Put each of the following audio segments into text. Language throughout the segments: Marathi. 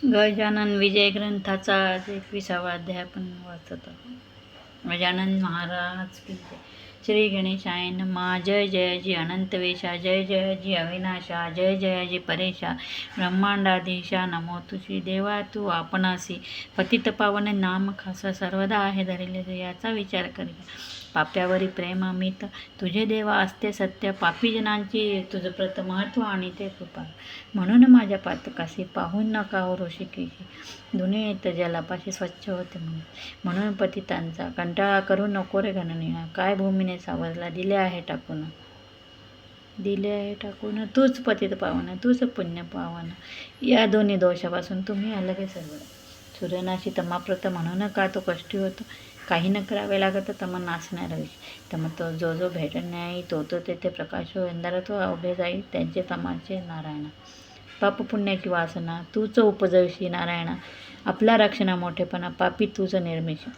गजानन विजय ग्रंथाचा आज 21वा अध्याय आपण वाचत आहोत. गजानन महाराज की जय. श्री गणेशाय नमः. जय जय जी अनंतवेशा, जय जय जी अविनाशा, जय जय जी परेशा, ब्रह्मांडाधीशा. नमो तुझी देवा, तू आपणासी पतित पावन नाम खासा सर्वदा आहे धरिले, याचा विचार करीत पाप्यावरी प्रेम अमित. तुझे देवा असते सत्य, पापी जनांची तुझं प्रत महत्व आणि ते कृपा. म्हणून माझ्या पातकाशी पाहून नका हो ऋषिकेशी, दुनियेत जलापाशी स्वच्छ होते म्हणून पतितांचा कंटाळा करू नको रे गणनिया. काय भूमीने सावरला, दिले आहे टाकून तूच पतित पावन, तूच पुण्य पावन. या दोन्ही दोषापासून तुम्ही अलगे सर्व. सूर्यनाशी तमाप्रत म्हणून का तो कष्टी होतो, काही न करावे लागत तम नाचणारा विष. तम तो जो भेटण्याई तो तेथे प्रकाश हो, अंधार तो उभे जाई त्यांचे तमाचे नारायणा. पाप पुण्याची वासना तूच उपजवशी नारायणा, आपला रक्षणा मोठेपणा पापी तूच निर्मिष.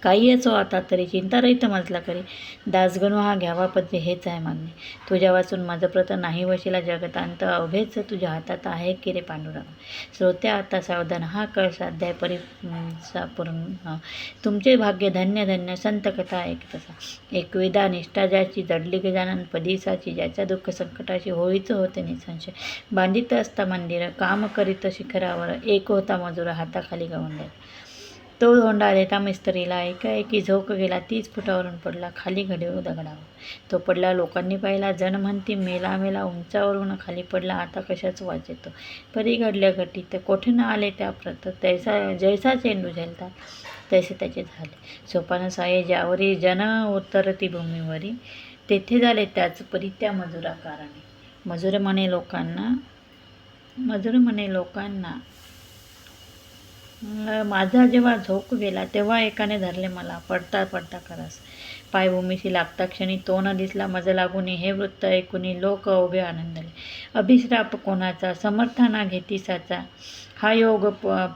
काही असो आता तरी चिंतारहित मजला करी, दासगणू हा घ्यावा पदे हेच आहे मागणे. तुझ्या वाचून माझं प्रत नाही वशिला जगतांत, अवघेच तुझ्या हातात आहे की रे पांडुरंग. श्रोत्या आता सावधान, हा कळसा अध्याय पूर्ण. तुमचे भाग्य धन्य धन्य, संत कथा ऐकतसा. एकविधा निष्ठा ज्याची जडली गजानन पदीसाची, ज्याच्या दुःख संकटाची होळीच होते निसंशय. बांधित असता मंदिर, काम करीत शिखरावर, एक होता मजूर हाताखाली गवंडे. तो धोंडा देता मिस्त्रीला, एकाएकी झोक गेला 30 फुटावरून पडला खाली घडीव दगडावर. तो पडला लोकांनी पाहिला, जण म्हणती मेला उंचावरून खाली पडला, आता कशाच वाचेतो. परी घडल्या घटीत कोठे न आले त्या प्रत, जैसा चेंडू झेलतात तैसे त्याचे झाले. सोपान साये ज्यावरी जन उतरती भूमीवरी, तेथे झाले त्याच परी त्या मजुराकाराने. मजूर म्हणे लोकांना, माझा जेव्हा झोक गेला तेव्हा एकाने धरले मला, पडता करास. पायभूमीशी लागता क्षणी तो न दिसला मज लागुनी. हे वृत्त ऐकुनी लोक उभे आनंदले. अभिश्राप कोणाचा, समर्थाना घेतीसाचा, हा योग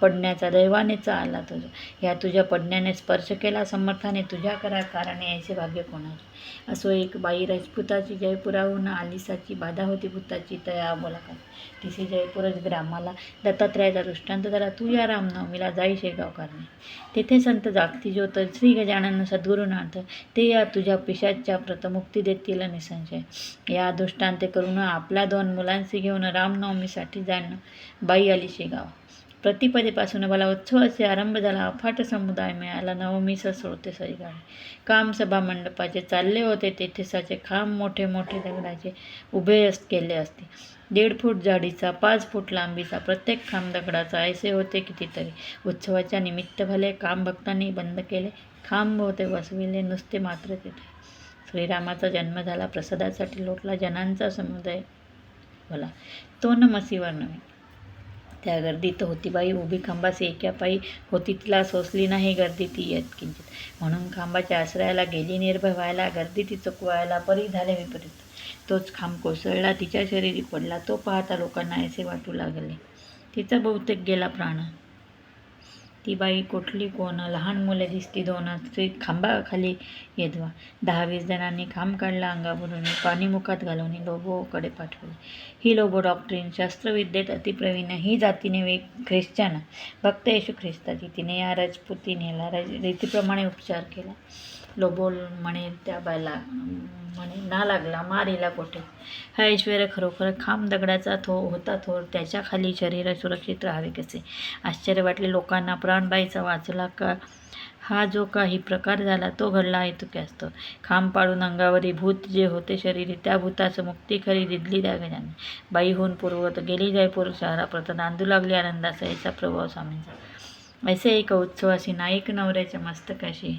पडण्याचा दैवानेचा आला तुझा. या तुझ्या पडण्याने स्पर्श केला समर्थाने, तुझ्या कारणे ऐसे भाग्य कोणाचे. असो एक बाई राजपुताची, जयपुराहून आलिसाची, बाधा होती भूताची तया बोलाका. तिथे जयपुरच ग्रामाला दत्तात्रयाचा दृष्टांत झाला. तू या रामनवमीला जाई शेगाव कारणे, तेथे संत जागती ज्योत श्री गजानन सद्गुरुनाथ, ते या तुझ्या पिशाच्या प्रतमुक्ती देतील निसंशय. या दृष्टांते करून आपल्या 2 मुलांशी घेऊन रामनवमीसाठी जाणं बाई आली शेगाव. प्रतिपदेपासून मला उत्सवाचे आरंभ झाला, अफाट समुदाय मिळाला. नवमीस श्रोते सजगाळे, काम सभा मंडपाचे चालले होते तेथे साचे खांब मोठे दगडाचे उभे केले असते. 1.5 फूट जाडीचा, 5 फूट लांबीचा, प्रत्येक खांब दगडाचा ऐसे होते कितीतरी. उत्सवाच्या निमित्त भले खांब भक्तांनी बंद केले, खांब होते बसविले नुसते मात्र तेथे. श्रीरामाचा जन्म झाला, प्रसादासाठी लोटला जनांचा समुदाय भला, तो न मसीवर नव्हे. त्या गर्दीत होती बाई उभी खांबासी, एका पायी होती तिला सोसली नाही गर्दी ती येत किंचित. म्हणून खांबाच्या आश्रयाला गेली निर्भय व्हायला, गर्दी ती चुकवायला परी झाले विपरीत. तोच खांब कोसळला, तिच्या शरीरी पडला. तो पाहता लोकांना ऐसे वाटू लागले तिचा बहुतेक गेला प्राण. ती बाई कुठली कोण, लहान मुले दिसती 2, स्त्री खांबाखाली येधवा. 10-20 जणांनी खांब काढला अंगावरून, पाणी मुखात घालवून लोबोकडे पाठवले. ही लोबो डॉक्टरीन, शास्त्रविद्येत अतिप्रवीण, ही जातीने ख्रिश्चन, भक्त येशू ख्रिस्ताची. तिने या राजपुतीनेला रीतीप्रमाणे उपचार केला. लोबो म्हणे त्या बायला, म्हणे ना लागला मारीला कोठे. हा ऐश्वर खरोखर खांब दगडाचा होता थोर, त्याच्या खाली शरीर सुरक्षित राहावे कसे. आश्चर्य वाटले लोकांना. प्राणबाईचा वाचला का हा जो काही प्रकार झाला तो घडला हेतुके असतो. खांब पाडून अंगावरी भूत जे होते शरीरी, त्या भूताचं मुक्ती खरी दिधली त्या गजाने. बाईहून पूर्वत गेली जयपूर शहराप्रत, नांदू लागली आनंदाचा ऐसा प्रभाव स्वामींचा. ऐसे एक उत्सवासी नाईक नवऱ्याच्या मस्तकाशी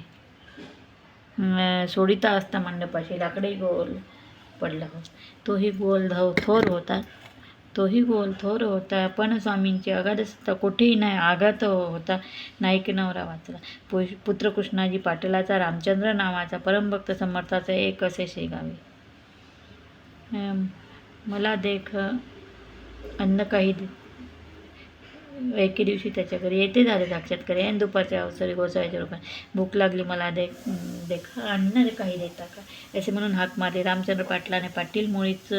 सोडिता असता मंडपाशी लाकडी गोल पडला हो. तोही गोल थोर होता, पण स्वामींची अगाध सत्ता कोठेही नाही आघात होता. नाईक नवरा वाचला. पुत्र कृष्णाजी पाटलाचा, रामचंद्र नावाचा परमभक्त समर्थाचा एक असे शेगावे. मला देख अन्न काही एके दिवशी त्याच्या घरी येते झाले साक्षात्कार. आणि दुपारच्या अवसरी गोसाव्याच्या रूपाने, भूक लागली मला देख अन्न काही देता का, असे म्हणून हाक मारली. रामचंद्र पाटलाने पाटील मुळीच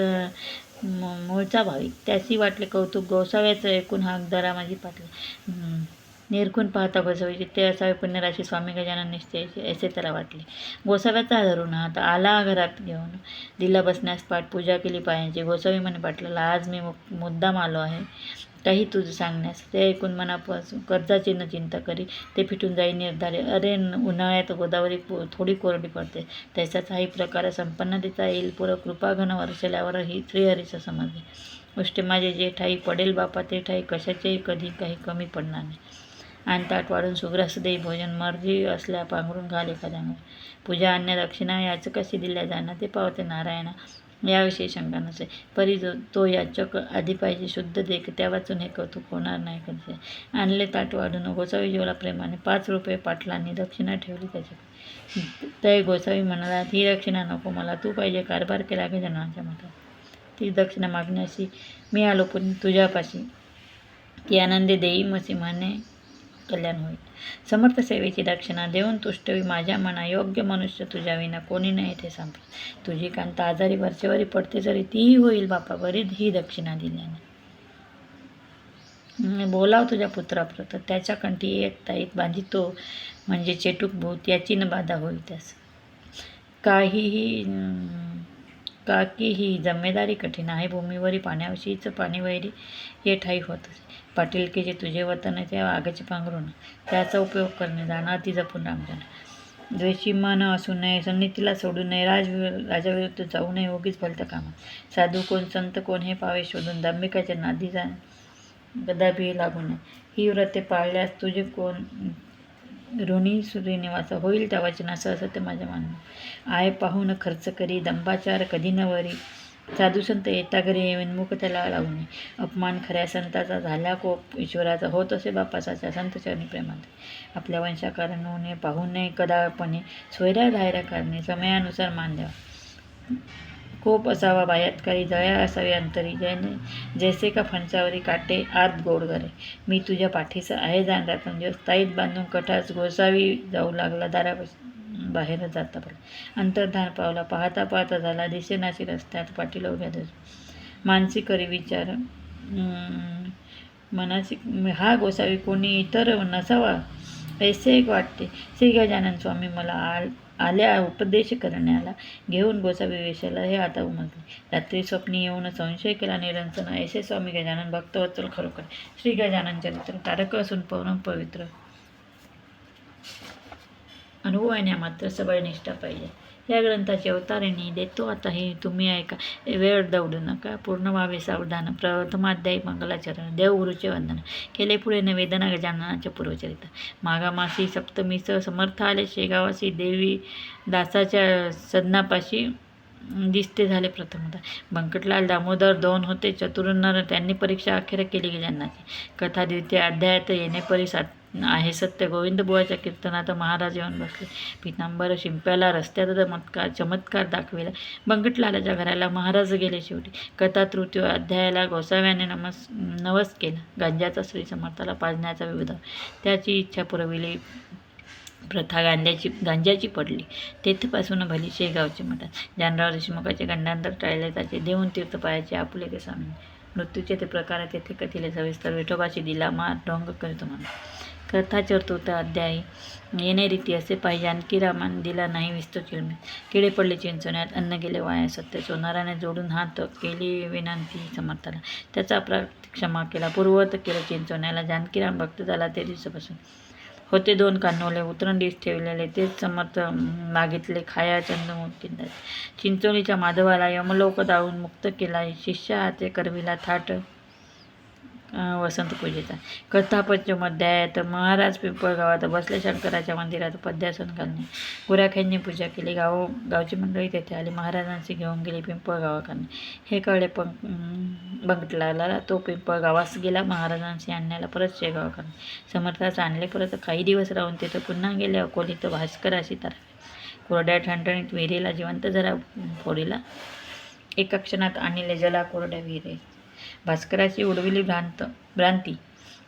मूळचा भाविक. त्याची वाटले कौतुक. गोसाव्याचं ऐकून हाक धरा माझी पाटली. निरखून पाहता गोसावीचे ते असावे पुण्यराशी स्वामी गजानन निश्चयाचे असे त्याला वाटले. गोसाव्याचा धरून हात आला घरात घेऊन दिला बसण्यास पाठ. पूजा केली पायांची. गोसावी म्हणे पाटलाला, आज मी मुद्दाम आलो आहे काही तुझं सांगण्यास. ते ऐकून मनापासून कर्जाची न चिंता करी ते फिटून जाई निर्धारे. अरे उन्हाळ्यात गोदावरी थोडी कोरडी पडते, तसाच हाही प्रकार संपन्न देता येईल. पुरं कृपाघन वर्षल्यावर ही श्रीहरीचं समजले. उष्टे माझे जे ठाई पडेल बापा ते ठाई कशाचेही कधी काही कमी पडणार नाही. आणि ताट वाढून सुग्रास देई भोजन. मर्जी असल्या पांघरून घाल एखाद्या अंगावर. पूजा अन्य दक्षिणा याच कशी दिल्या जाणार ते पावते नारायणा. याविषयी शंका नसे. परी तो याचक आधी पाहिजे शुद्ध देख, त्या वाचून हे कौतुक होणार नाही कधी. आणले ताट वाढून. गोसावी जेवला प्रेमाने. 5 रुपये पाटलांनी दक्षिणा ठेवली त्याच्याकडे. तय गोसावी म्हणाला, ही दक्षिणा नको मला, तू पाहिजे कारभार केला गजाननाच्या मठात. ती दक्षिणा मागण्याशी मी आलो पण तुझ्यापाशी. ती आनंदे देई मसी म्हणे कल्याण होईल. समर्थ सेवेची दक्षिणा देऊन तुष्टवी माझ्या मना. योग्य मनुष्य तुझ्या विना कोणी नाही ते सांभाळ. तुझी कांता आजारी वरचेवरी पडते जरी तीही होईल बापा बरी ही दक्षिणा दिल्याने. बोलाव तुझ्या पुत्राप्रत. त्याच्या कंठी एक ताईत बांधितो म्हणजे चेटूक भूत याची न बाधा होईल त्यास. काकी ही जमेदारी कठीण आहे. भूमीवरी पाण्याविषयीच पाणी वैरी हे ठाई होत असे. पाटीलकीचे तुझे वतन ते आगचे पांघरून त्याचा उपयोग करणे जाणार ती जपून रामजन. द्वेषी मन असू नये, सन्नितीला सोडू नये, राजाविरुद्ध जाऊ नये उगीच भलत्या कामात. साधू कोण संत कोण हे पावे शोधून दांभिकाच्या नादी कदापि लागू नये. ही व्रते पाळल्यास तुझे कोण ऋणी श्रीनिवास होईल त्या वचनासह असते माझ्या मानणं. आय पाहून खर्च करी दंभाचार कधी न वरी. साधू संत येता घरी विनमुख त्याला लावू नये. अपमान खऱ्या संताचा झाला कोप ईश्वराचा होत असे बापासाच्या संत चरणी प्रेमात. आपल्या वंशाकारण होणे पाहू नये कदापणे. सोयऱ्या धायऱ्या करणे समयानुसार मान द्यावा. कोप असावा बायातकारी जया असावी अंतरी. जैसे का फणसावरी काटे आत गोड गरे. मी तुझ्या पाठीस आहे जाण रात्रंदिवस. ताईत बांधून कठास गोसावी जाऊ लागला दारापासून बाहेर जाता पडला. अंतर्धान पावला. पाहता पाहता झाला दिसेनाशी रस्त्यात. पाटील उभ्या मानसी करी विचार मनासी हा गोसावी कोणी इतर नसावा ऐसे एक वाटते. श्री गजानन स्वामी मला आल्या उपदेश करण्याला घेऊन गोसावी वेशाला हे आता उमजले. रात्री स्वप्नी येऊन संशय केला निरंसन. ऐसे स्वामी गजानन भक्तवत्सल खरोखर. श्री गजानन चरित्र तारक असून परम पवित्र. अनुभव मात्र सबळ निष्ठा पाहिजे. या ग्रंथाची अवतारिणी देतो आता हे तुम्ही ऐका. वेळ दौडू नका. पूर्ण व्हावे सावधान. प्रथमाध्यायी मंगलाचरण. देवगुरूचे वंदन. केले पुढे निवेदन गजाननाचे पूर्वचरित्र. माघामासी सप्तमीसह समर्थ आले शेगावासी. देवी दासाच्या सदनापाशी दिसते झाले प्रथमतः. बंकटलाल दामोदर 2 होते चतुर्नर. त्यांनी परीक्षा अखेर केली गजाननाची. कथा द्वितीय अध्यायात येणे परी आहे सत्य. गोविंद बुवाच्या कीर्तनात महाराज येऊन बसले. पितांबर शिंप्याला रस्त्यात चमत्कार दाखविला. बंकटलालाच्या घराला महाराज गेले शेवटी. कथा तृतीय अध्यायाला गोसाव्याने नवस केला. गांजाचा श्री समर्थाला पाजण्याचा विविध त्याची इच्छा पुरविली. प्रथा गांजाची पडली. तेथपासून भली शेगावचे मठात. जानराव देशमुखाचे गंडांतर टाळले त्याचे. देऊन तीर्थ पायाचे आपुले ते स्वामी. मृत्यूचे ते प्रकार तेथे कथिले सविस्तर. विठोबाची दिला मार ढोंग करीतो म्हणून. कथा चतुर्थ अध्यायी येणे रीती असे पाहिजे. आणखी रामान दिला नाही विस्तो चिळमे. किडे पडले चिंचवण्यात अन्न गेले वाया सत्य. सोनाराने जोडून हात केली विनंती समर्थाला. त्याचा अपराध क्षमा केला. पूर्ववत केलं चिंचवण्याला. जानकीराम भक्त झाला ते दिवसापासून. होते 2 कान्होले उतरंडीस ठेवलेले. तेच समर्थ मागितले खाया चंदमुखिंदात. चिंचोलीच्या माधवाला यमलोक दाळून मुक्त केला. शिष्या हाते करविला थाट वसंत पूजेचा. कथा पंचम अध्यायात महाराज पिंपळगावात बसले. शंकराच्या मंदिरात पद्यासन घालणे. गुराख्यांनी पूजा केली. गावची मंडळी तेथे आली. महाराजांशी घेऊन गेली पिंपळगावाकडे. हे कळले बंकटलाला. तो पिंपळगावास गेला. महाराजांशी आणण्याला परत शेगावाकडे. समर्थास आणले परत. काही दिवस राहून तिथं पुन्हा गेले. अकोलीत भास्कराशी तारा. कोरड्या ठणठणीत विहिरीला जिवंत जरा फोडीला. एका क्षणात आणले जला कोरड्या विहिरे. भास्कराची उडविली भ्रांती.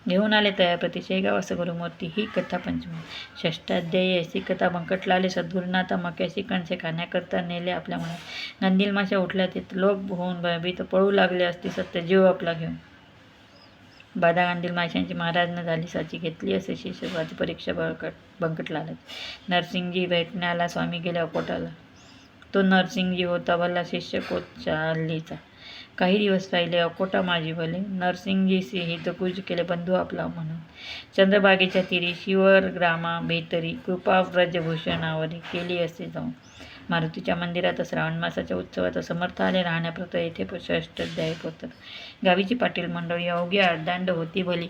घेऊन आले तयाप्रती शेगाव असं गुरुमूर्ती ही कथा पंचमी. षष्ठाध्यायी ऐसी कथा बंकटलाले सद्गुरुनाथा मक्याशी कणसे खाण्याकरता नेले आपल्या मनात. गांधील माशा उठल्या तिथं लोक होऊन भयभीत पळू लागले असती सत्य जीव आपला घेऊन. बाधा गांधील माशांची महाराजनं झाली साची घेतली असे शिष्यवादी परीक्षा बंकटलाला. नरसिंगजी भेटण्याला स्वामी गेल्या अकोटाला. तो नरसिंगजी होता भला शिष्य कोतचालीचा. काही दिवस राहिले अकोटा माझी भले. नरसिंगजीसी हितकुज केले बंधू आपला म्हणून. चंद्रबागेच्या तीरी शिवर ग्रामा भेतरी कृपा व्रजभूषणावरी केली असे जाऊन. मारुतीच्या मंदिरात श्रावण मासाच्या उत्सवात समर्थ आले राहण्याप्रत येथे षष्ठाध्यायी पोतर. गावीची पाटील मंडळी अवघी अर्धांड होती भली.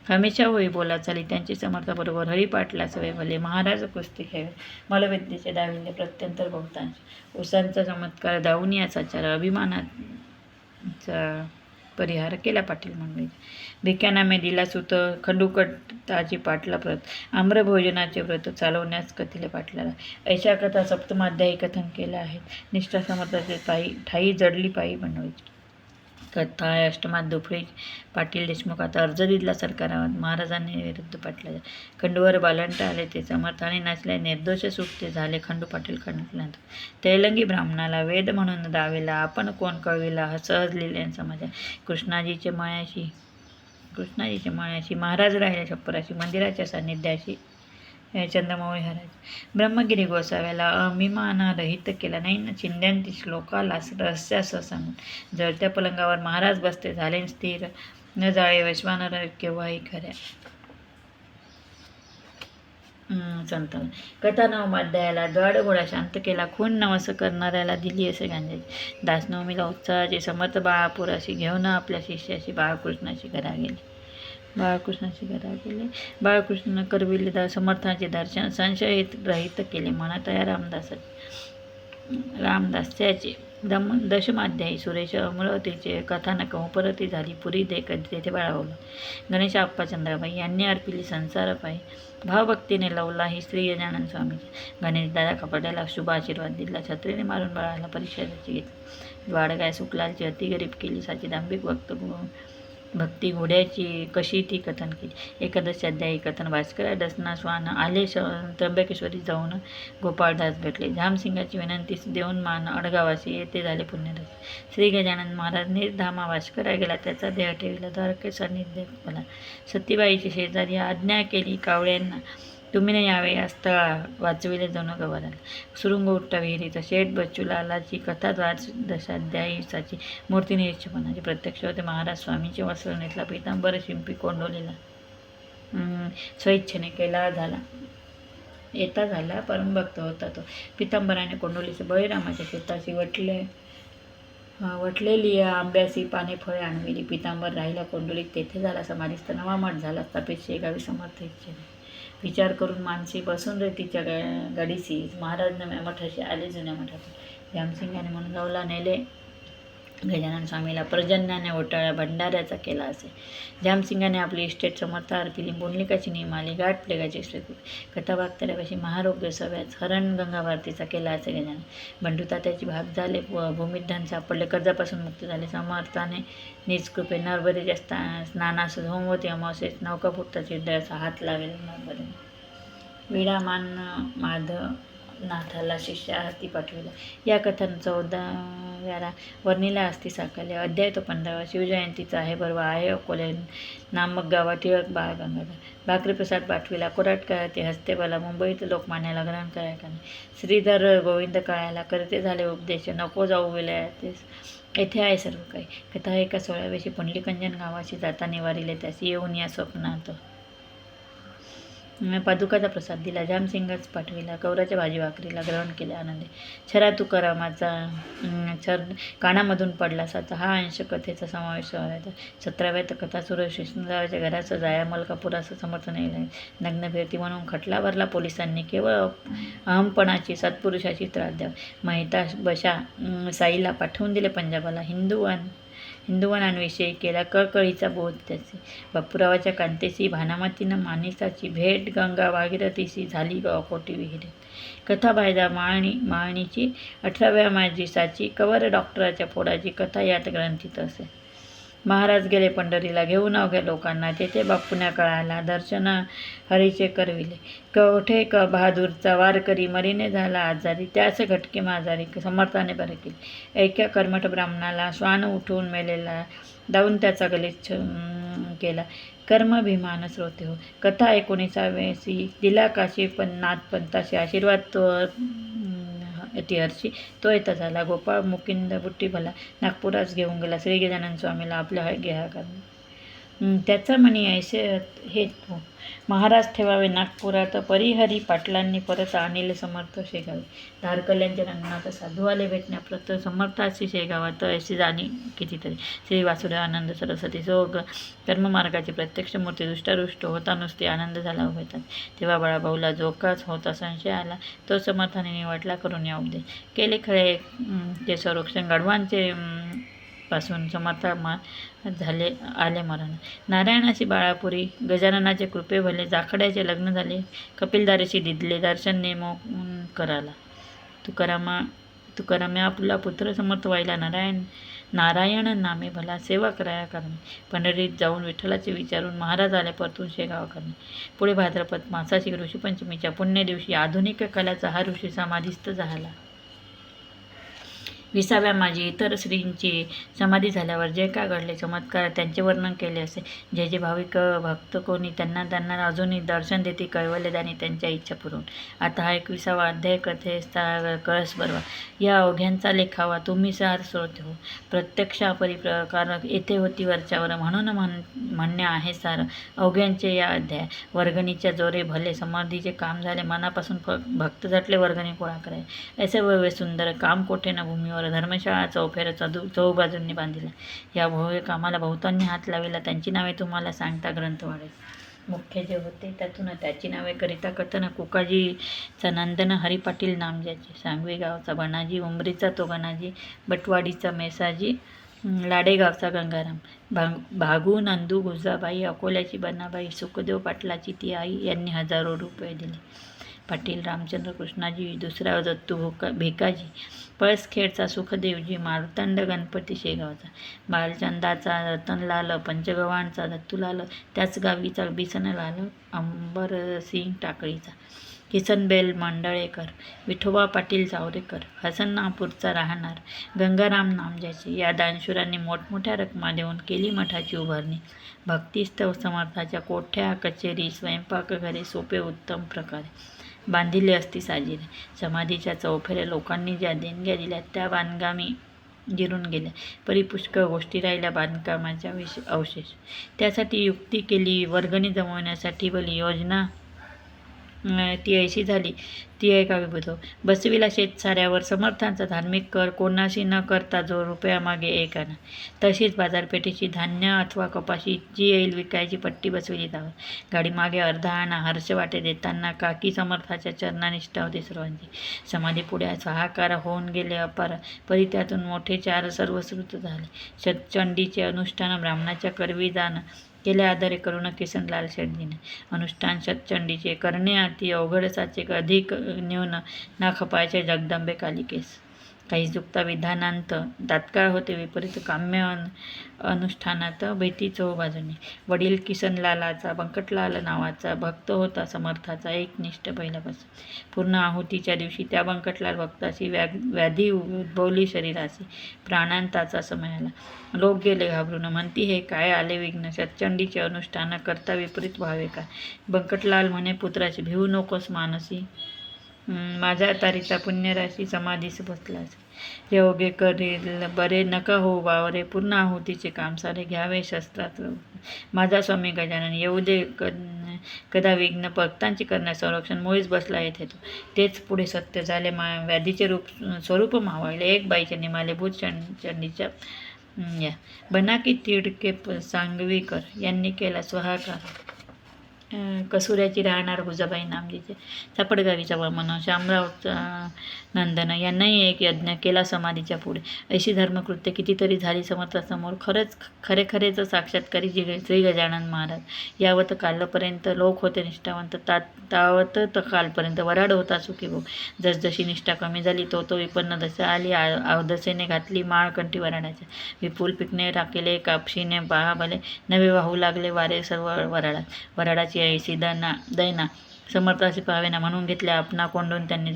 हमेशा होई बोला चाली त्यांची समर्थाबरोबर हरिपाटला सवय भले. महाराज कुस्ती खेळ मलविद्येचे दाविले प्रत्यंतर बहुतांश. उसांचा चमत्कार दावून याचा चार अभिमानाचा परिहार केला पाटील मंडळी. भिक्यानामे दिला सुत खंडूकटाची पाटला प्रत. आम्रभोजनाचे व्रत चालवण्यास कथिले पाटलाला. ऐशा कथा सप्तमाध्यायी कथन केल्या आहेत. निष्ठा समर्थाचे ठाई जडली पायी बनवायची कथा अष्टमात दुफळी पाटील देशमुख आता अर्ज दिला सरकारावर. महाराजांनी विरुद्ध पाटलाच्या. खंडूवर बालंट आले ते समर्थाने नाचले निर्दोष सुटते झाले खंडू पाटील खंडल्यानंतर. तैलंगी ब्राह्मणाला वेद म्हणून दावेला आपण कोण कळविला हा सहज लिहिलेन समाजा. कृष्णाजीचे मायाशी महाराज राहिले छप्पराशी मंदिराच्या सान्निध्याशी चंद्रमौळी हराज. ब्रह्मगिरी गोसाव्याला अभिमानरहित केला नाही न चिंध्यांती श्लोकाला रहस्यासह सांगून. जळत्या पलंगावर महाराज बसते झाले स्थिर न जाळे वैश्वानर केव्हाही खऱ्या. संतान कथा नवमाध्यायाला द्वाड घोडा शांत केला खून नवस करणाऱ्याला दिली असे गांजाची. दासनवमीला उत्साहाची समर्थ बाळापुराशी घेऊन आपल्या शिष्याशी बाळकृष्णाशी घरा गेले. बाळकृष्ण करविले समर्थांचे दर्शन संशयित रहित केले म्हणत या रामदास्याचे. दशमाध्यायी सुरेश अमरावतीचे कथानक उपरती झाली पुरी तेथे बाळावलं. गणेश आप्पा चंद्राबाई यांनी अर्पिली संसारपायी. भावभक्तीने लवला ही श्री गजानन स्वामीची. गणेश दादा कपाड्याला शुभ आशीर्वाद दिला. छत्रीने मारून बाळाला परीक्षा त्याची घेतली. द्वाडगाय सुकलालची अति गरीब केली साची दांभिक भक्ती घोड्याची कशी ती कथन केली. एकादश अध्यायी कथन भास्करा डसना श्वान आले त्र्यंबकेश्वरी जाऊन गोपाळदास भेटले. झामसिंगाची विनंती देऊन मान अडगावासी येथे झाले पुण्यरस. श्री गजानन महाराज निर्धामा भास्करा गेला त्याचा देह ठेविला द्वारके सान्निध्य मला. सतीबाईची शेजारी आज्ञा केली कावळ्यांना तुम्ही न यावे या स्थळा वाचविले जणू गवाराला. सुरुंग उठ्टा विहिरीचा शेठ बच्चूलालाची कथा द्वादशाध्यायीची मूर्ती निरीक्षपणाची. प्रत्यक्ष होते महाराज स्वामीचे वस्त्र नेतला पितांबर शिंपी कोंडोलीला स्वइच्छेने केला झाला परमभक्त होता तो. पितांबराने कोंडोलीचे बळीरामाच्या शेताशी वटलेली आंब्यासी पाने फळे आणविली. पितांबर राहिला कोंडोलीत तेथे झाला समाधीस्थ. नवा मठ झाला स्थापित शेगावी समर्थ इच्छेने. विचार करून मानसी बसून रेतीच्या गाडीसी महाराज नव्या मठाशी आले जुन्या मठातून. जामसिंगाने म्हणून गावला नेले गजानन स्वामीला पर्जन्याने ओटाळ्या भंडाऱ्याचा केला असे. जामसिंगाने आपली इस्टेट समर्थ अर्पिली. बोंडलिकाची नियमाली गाठ प्लेगाची श्रीकृत. कथा भागतऱ्यापाशी महारोग्य सव्याच हरण गंगा भारतीचा केला असे गजानन. बंडूता त्याची भाग झाले भूमिधन सापडले कर्जापासून मुक्त झाले. समर्थाने निज कृपे नर्मदेच्या स्नानास होमवती अमावस्येस नौकापुरता चिरदयाचा हात लावेल नर्मदे. विडामान माधवनाथाला शिष्या हाती पाठविला. या कथन 14व्या वर्णीला असती साकारले. अध्याय तो 15वा. शिवजयंतीचा आहे बरोबर आहे अकोले नामक गावात टिळक बाळ गंगाधर. भाकरीप्रसाद पाठविला. कोराट ते हस्ते बला. मुंबईत लोकमान्याला ग्रहण करायला. श्रीधर गोविंद काळ्याला करते झाले उपदेश. नको जाऊ विलयातेस येथे आहे सर्व काही. कथा एका 16व्याशी पुंडलिकंजन गावाशी जाता निवारिले त्यासी येऊन या स्वप्नात. पादुकाचा प्रसाद दिला. जामसिंगच पाठविला. कवराच्या भाजी भाकरीला ग्रहण केले आनंदी. छरा तुकारामाचा छर कानामधून पडला साचा हा अंश कथेचा समावेश व्हायचा. 17व्यात कथा सुरेश विष्णुरावाच्या घराचं जाया मलकापुराचं समर्थन येईल. नग्न फिरती म्हणून खटला भरला पोलिसांनी. केवळ अहमपणाची सत्पुरुषाची त्रास द्यावा. महिता बशा साईला पाठवून दिले पंजाबाला. हिंदुवनांविषयी केला कळकळीचा बोध त्याचे. बापूरावाच्या कांतेसी भानामतीनं मानिसाची भेट. गंगा भागीरथीशी झाली कोटी विहिरीत. कथा भायदा माळणीची 18व्या माजीसाची. कवर डॉक्टराच्या फोडाची कथा यात ग्रंथित असे. महाराज गेले पंढरीला घेऊन अवघ्या लोकांना, तेथे बापुण्या कळाला दर्शन हरीचे करविले. कवठे बहादूरचा वारकरी मरीने झाला आजारी, त्यास घटके माजारी समर्थाने बरे केले. ऐक्या कर्मठ ब्राह्मणाला श्वान उठवून मेलेला दावून त्याचा गलिच्छ केला. कर्मभिमान श्रोते हो, कथा 19वी. दिला काशी पण नाथ पंताशी आशीर्वाद तो हर्षी तो येता झाला. गोपाळ मुकिंद बुट्टी भला नागपुरास घेऊन गेला. श्री गजानन स्वामीला आपल्या घ्या कारण त्याचा म्हणी ऐसे हे हो. महाराज ठेवावे नागपुरात, परिहरी पाटलांनी परत आणले समर्थ शेगावे. धारकल्यांच्या रंगणात साधू आले भेटण्याप्रत, समर्थाशी शेगावात ऐशी जाणी कितीतरी. श्री वासुदेव आनंद सरस्वती सोग कर्ममार्गाची प्रत्यक्ष मूर्ती, दुष्टारुष्ट होता नुसते आनंद झाला उभेतात. तेव्हा बाळाभाऊला जोकाच होता संशय आला, तो समर्थाने निवडला करून या उपदेश. केले खरे ते संरक्षण गाढवांचे पासून समर्था झाले आले मरण. नारायणाची बाळापुरी, गजाननाचे कृपे भले, जाखड्याचे लग्न झाले, कपिलदारीशी दिदले दर्शन नेमो कराला. तुकारामे आपला पुत्र समर्थ व्हायला नारायण नामे भला, सेवा कराया करणे. पंढरीत जाऊन विठ्ठलाचे विचारून महाराज आले परतून शेगाव करणे. पुढे भाद्रपद मासाशी ऋषीपंचमीच्या पुण्य दिवशी आधुनिक कालाचा हा ऋषी समाधीस्थ झाला. 20व्या माझी इतर श्रींची समाधी झाल्यावर जे काय घडले चमत्कार त्यांचे वर्णन केले असे. जे जे भाविक भक्त कोणी त्यांना अजूनही दर्शन देते कैवल्यदानी त्यांच्या इच्छा पुरवून. आता हा 21वा अध्याय कथेचा कळस बरवा. या अवघ्यांचा लेखावा तुम्ही सार श्रोते हो. प्रत्यक्षापरी प्रकार येथे होती वरच्यावर, म्हणून म्हणणे आहे सार अवघ्यांचे या अध्याय. वर्गणीच्या जोरे भले समाधीचे काम झाले, मनापासून भक्त झटले वर्गणी गोळा कराय. ऐसे भव्य सुंदर काम कोठे न भूमीवर, धर्मशाळा चौफेर चौबाजूंनी बांधिला. या भव्य कामाला बहुतांनी हात लाविला. त्यांची नावे तुम्हाला सांगता ग्रंथ वाढेल. मुख्य जे होते त्यातून त्याची नावे करिता कथन. कुकाजीचा नंदन, हरिपाटील नाम ज्याचे, सांगवी गावचा बनाजी, उमरीचा तो गणाजी, बटवाडीचा मेसाजी, लाडेगावचा गंगाराम, भागू नंदू गुजाबाई, अकोल्याची बनाबाई, सुखदेव पाटलाची ती आई यांनी हजारो रुपये दिले. पाटील रामचंद्र कृष्णाजी, दुसरा दत्तू भिकाजी, पळसखेडचा सुखदेवजी, मारुतंड गणपती शेगावचा, बालचंदाचा रतनलाल, पंचगव्हाणचा दत्तूलाल, त्याच गावीचा बिसनलाल, अंबरसिंग टाकळीचा, किसनबेल मंडळेकर, विठोबा पाटील चावरेकर, हसनापूरचा राहणार, गंगाराम नामज्याचे. या दानशूरांनी मोठमोठ्या रकमा देऊन केली मठाची उभारणी. भक्तिस्तव समर्थाच्या कोठ्या कचेरी स्वयंपाकघरे सोपे उत्तम प्रकारे बांधिले असती साजिरे. समाधीच्या चौफेऱ्या लोकांनी ज्या देणग्या दिल्या त्या बांधकामी जिरून गेल्या. परिपुष्कळ गोष्टी राहिल्या बांधकामाच्या अवशेष. त्यासाठी युक्ती केली, वर्गणी जमवण्यासाठी भली योजना ती ऐशी झाली ती ऐकावी बुधो. बसविला शेतसाऱ्यावर समर्थांचा धार्मिक कर, कोणाशी न करता जो रुपयामागे एक आणा. तशीच बाजारपेठेची धान्य अथवा कपाशी जी येईल विकायची पट्टी बसविली त्यावर. गाडी मागे अर्धा आणा. हर्ष वाटे देताना काकी समर्थाच्या चरणानिष्ठा होती सर्वांची. समाधी पुढे सहाकार होऊन गेले अपार, परी त्यातून मोठे चार सर्वश्रुत झाले. शतचंडीचे अनुष्ठान ब्राह्मणाच्या करवी दान केले आदरे करून किसनलाल शेटजीने. अनुष्ठान शतचंडीचे करणे अति अवघडसाचे, अधिक न्यून ना खपायचे जगदंबे कालिकेस. काही चुकता विधानांत तात्काळ होते विपरीत काम्य अनुष्ठानात भीती चहूबाजूंनी. वडील किसनलालाचा बंकटलाल नावाचा भक्त होता समर्थाचा एकनिष्ठ पहिल्यापासून. पूर्ण आहुतीच्या दिवशी त्या बंकटलाल भक्ताची व्याधी उद्भवली शरीराची. प्राणांताचा समय आला. लोक गेले घाबरून, म्हणती हे काय आले विघ्न, शतचंडीचे अनुष्ठान करता विपरीत व्हावे का. बंकटलाल म्हणे पुत्राची भिवू नकोस मानसी, माझ्या तारीचा पुण्यराशी समाधीस बसलास. हे ओगे करील बरे नका हो वावरे, पूर्ण आहुतीचे काम सारे घ्यावे शस्त्रात. माझा स्वामी गजानन येऊ दे कदा विघ्न, भक्तांची करण्यास संरक्षण मुळीच बसला येथे तो. तेच पुढे सत्य झाले. व्याधीचे स्वरूप मावळले. एक बाईचे निमाले भूत चंडीच्या या बनाकी तिडके सांगवीकर यांनी केला स्वाहाकार. कसुऱ्याची राहणार हुजाबाई नामजीचे सापडगावीचा वामन शामराव नंदन यांनाही एक यज्ञ केला समाधीच्या पुढे. अशी धर्मकृत्य कितीतरी झाली समर्थासमोर. खरेच साक्षात्कारी श्री गजानन महाराज. यावत कालपर्यंत लोक होते निष्ठावंत, तावत कालपर्यंत वराड होता सुखी भाऊ. जसजशी निष्ठा कमी झाली तो विपन्न दशा आली. अवदसेने घातली माळ कंठी वराडाच्या. विपुल पिकणे राखले कापशीने भले, नवे वाहू लागले वारे सर्व वराडाची ऐशी दैना समर्थाशी पावेना म्हणून घेतल्या आपणा कोंडून त्यांनी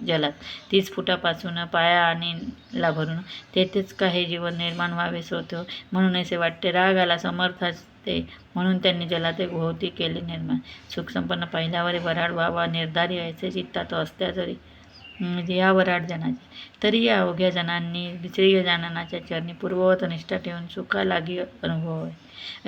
जलात. 30 फुटापासून पाया आणि ला भरून तेथेच काही जीवन निर्माण व्हावे होते म्हणून असे वाटते. राग आला समर्थाचे म्हणून त्यांनी जलाते भोवती केले निर्माण. सुखसंपन्न पहिल्यावर वराड व्हावा निर्धारी ऐसे चित्तात असत्या जरी म्हणजे या वराड जनाचे तरी या अवघ्या जनांनी श्री गजाननाच्या चरणी पूर्ववत निष्ठा ठेवून सुखा लागी अनुभव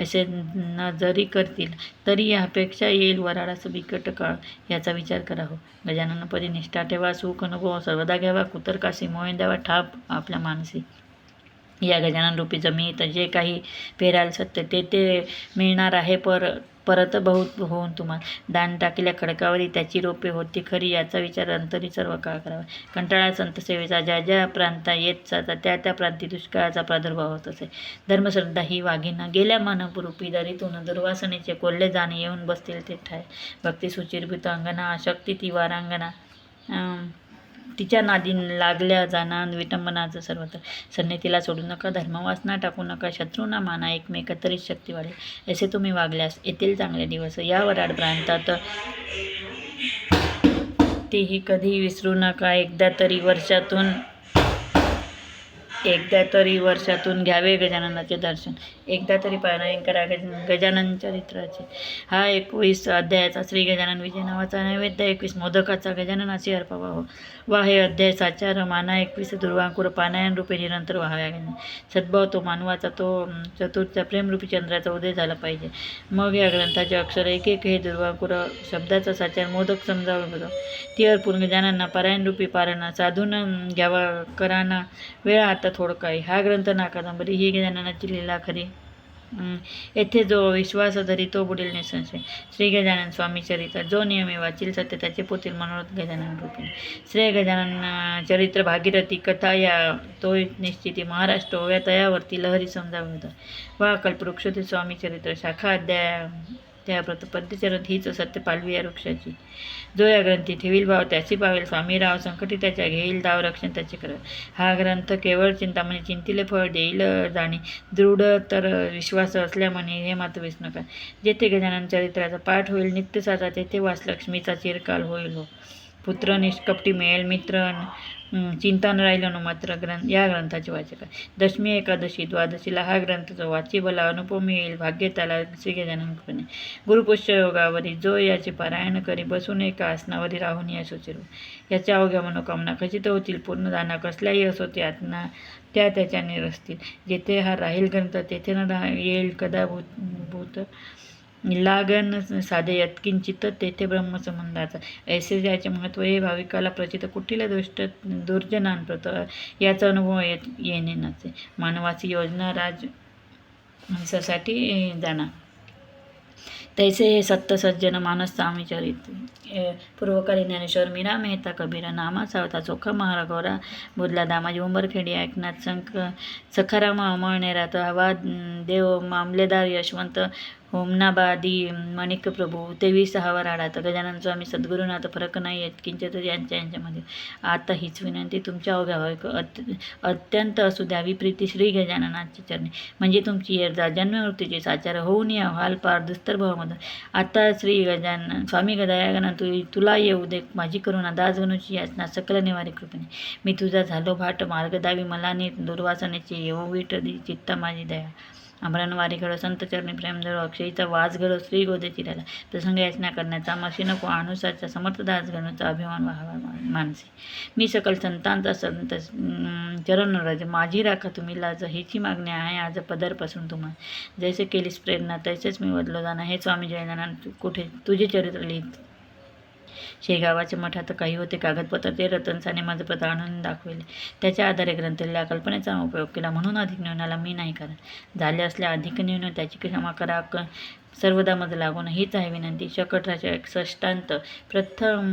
असे न जरी करतील तरी यापेक्षा येईल वराडाचा बिकट काळ. याचा विचार करावं. गजाननपदी निष्ठा ठेवा, सुख अनुभव सर्वदा घ्यावा, कुतर्काशी मोहीन द्यावा ठाप आपल्या मानसी. या गजानन रूपी जमीत जे काही पेराल सत्य ते मिळणार आहे. परत बहुत होऊन तुम्हाला दान टाकल्या खडकावरी त्याची रोपे होती खरी. याचा विचार अंतरी सर्व काळ करावा. कंटाळा संत सेवेचा ज्या प्रांता येत जाता त्या प्रांती दुष्काळाचा प्रादुर्भाव होत असे. धर्मश्रद्धा ही वाघीनं गेल्या मानपरूपी दरीतून दुर्वासनेचे कोल्हे जाणे येऊन बसतील ते ठाय. भक्ती सुचिरभूत अंगना अशक्ती ती वारांगना तिच्या नादी लागल्या जाणा विटंबनाचं सर्वत्र. सन्निधीला सोडू नका, धर्मवासना टाकू नका, शत्रूंना माना एकमेक तरीच शक्ती वाढेल. असे तुम्ही वागल्यास येतील चांगले दिवस. या वराड प्रांतात तेही कधी विसरू नका. एकदा तरी वर्षातून घ्यावे गजाननाचे दर्शन. एकदा तरी पारायण करा गजानन चरित्राचे. हा 21 अध्यायाचा श्री गजानन विजय नावाचा नैवेद्य 21 मोदकाचा गजाननाची अर्पावा हो. वा हे अध्याय साचार माना 21 दुर्वांकुर पानायन रूपे निरंतर व्हाव्या. सद्भाव तो मानवाचा तो चतुर्थच्या प्रेमरूपी चंद्राचा उदय झाला पाहिजे. मग या ग्रंथाचे अक्षर एक हे दुर्वांकुर शब्दाचा साचार मोदक समजावे बघा. ती अर्पून गजानना पारायण रूपी पारणा साधून घ्यावा कराना वेळ आता थोडकाही. हा ग्रंथ ना कादंबरी ही गजाननाची लीला खरी. येथे जो विश्वास धरी तो बुडेल निसंशय. श्री गजानन स्वामी चरित्र जो नियमी वाचील सत्य त्याचे पोतील मनोरथ गजानन रूपी. श्री गजानन चरित्र भागीरथी कथा या तो निश्चिती महाराष्ट्र ओव्या तयावरती लहरी समजावी होता. वा कल्पवृक्षोती स्वामी चरित्र शाखा अध्याय त्या पद्यचरण हीच सत्य पालवी या वृक्षाची. जो या ग्रंथी ठेवील भाव त्याची पावेल स्वामीराव संकटी त्याच्या घेईल दाव रक्षण त्याचे कर. हा ग्रंथ केवळ चिंतामणी चिंतिले फळ देईल जाणे दृढ तर विश्वास असल्यामुळे हे मात्र विसरू नका. जेथे गजानन चरित्राचा पाठ होईल नित्य साचा तेथे वास लक्ष्मीचा चिरकाल होईल हो. पुत्र निष्कपटी मिळेल मित्र चिंता न राहिलं नो मात्र या ग्रंथाचे वाचक. दशमी एकादशी द्वादशीला हा ग्रंथ जो वाची बला अनुपम मिळेल भाग्य त्याला श्री गजानन कृपेने. गुरुपुष्य योगावरी जो याचे पारायण करी बसून एका आसनावरी राहून या सुचिरू. याच्या अवघ्या मनोकामना खचित होतील पूर्ण दाना कसल्याही असो त्यातना त्याच्याने रचतील. जेथे हा राहील ग्रंथ तेथे न येईल कदा भूत लागन साधे यत्किंचित तेथे ब्रह्मसंबंधाचा. ऐसे ज्याचे महत्त्व हे भाविकाला प्रचित कुठीला दुष्ट दुर्जनांप्रत याचा अनुभव येणे नसे. मानवाची योजना माणसासाठी जाणार तैसे हे सत्य सज्जन मानस स्वामी चरित्र. पूर्वकाली ज्ञानेश्वर मीरा मेहता कबीरा नामा सावता चोखा महारागोरा बुधला दामाजी उंबरखेडी ऐकनाथ सखाराम अमळनेरात हवा देव मामलेदार यशवंत होमनाबादी माणिक प्रभू 23 वराडात गजानन स्वामी सद्गुरुनाथ फरक नाही येत किंचित यांच्यामध्ये. आता हीच विनंती तुमच्या अवघ्या भाविक अत्यंत असू द्यावी प्रीती श्री गजाननाची चरणी म्हणजे तुमची येरजा जन्ममृत्यूचे साचार होऊन या व्हाल पार दुस्तर भावामधून. आता श्री गजानन स्वामी गदायागना तुला येऊ दे माझी करुणा दास गणूची याचना सकल निवारी कृपेने. मी तुझा झालो भाट मार्ग दावी मला नीत दुर्वासनेचे येऊ वीट चित्ता माझी दया. अमरणवारीकडं संत चरणी प्रेम धरो अक्षयीचा वास घडो श्री गोदे चिराला. प्रसंग याचना करण्याचा मशी नको अनुसारचा समर्थ दास गणूचा अभिमान व्हावा मानसी. मी सकल संतांचा संत चरण रज माझी राखा तुम्ही लाज हीची मागणी आहे आज पदरपासून तुम्हाला. जैसे केलीस प्रेरणा तैसेच मी बदलो जाणं हे स्वामी जयनानंद कुठे तुझे चरित्र लिहित. शेगावाच्या मठात काही होते कागदपत्र ते रतनसाने माझं पद आणून दाखविले. त्याच्या आधारे ग्रंथाला कल्पनेचा उपयोग केला म्हणून अधिक न्यूनाला मी नाही करा. झाले असल्या अधिक न्यून त्याची क्षमा करा. सर्वदा मज लागून हीच आहे विनंती. शकटाच्या षष्टांत प्रथम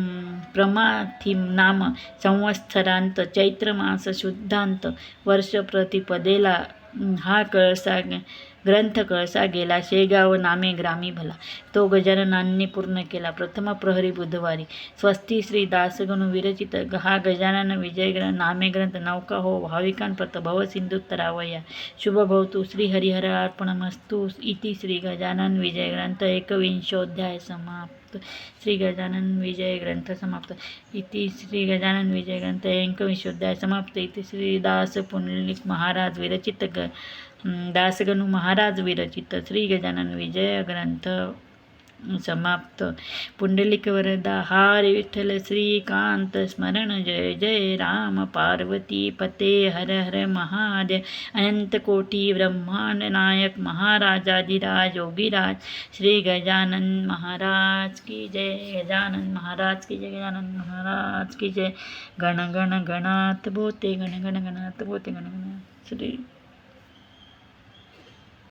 प्रमाथी नाम संवत्सरांत चैत्र मास शुद्धांत वर्ष प्रतिपदेला हा कळसा ग्रंथ कळसा गेला. शेगाव नामे ग्रामी भला तो गजाननांनी पूर्ण केला. प्रथम प्रहरी बुधवारी स्वस्ती श्री दासगणू विरचित हा गजानन विजय नामे ग्रंथ नौका हो भाविकांप्रत भव सिंधुत्तरावया शुभ भवतु श्री हरिहरार्पणमस्तु इति श्री गजानन विजय ग्रंथ 21ोऽध्याय समाप्त. श्री गजानन विजय ग्रंथ समाप्त इति श्री गजानन विजय ग्रंथ 21ोऽध्याय समाप्त इति श्री दास पुंडलिक महाराज विरचित दासगणू महाराज विरचित श्री गजानन विजय ग्रंथ समाप्त. पुंडलिक वरदा हरी विठ्ठल श्रीकांत स्मरण जय जय राम पार्वती पते हर हर महादेव अनंत कोटी ब्रह्मांड नायक महाराजाधिराज योगीराज श्री गजानन महाराज की जय. गजानन महाराज की जय. गजानन महाराज की जय. गण गण गणात बोते गण गण गणात बोते गण गण श्री